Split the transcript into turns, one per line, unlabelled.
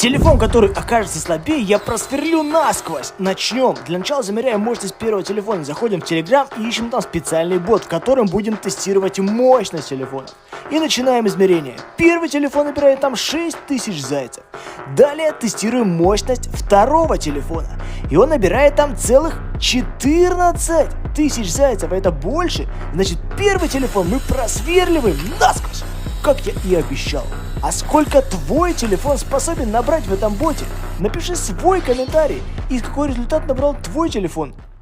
Телефон, который окажется слабее, я просверлю насквозь. Начнем. Для начала замеряем мощность первого телефона. Заходим в Telegram и ищем там специальный бот, в котором будем тестировать мощность телефона. И начинаем измерение. Первый телефон набирает там 6000 зайцев. Далее тестируем мощность второго телефона. И он набирает там целых 14 тысяч зайцев. Это больше. Значит, первый телефон мы просверливаем насквозь, как я и обещал. А сколько твой телефон способен набрать в этом боте? Напиши свой комментарий. И какой результат набрал твой телефон.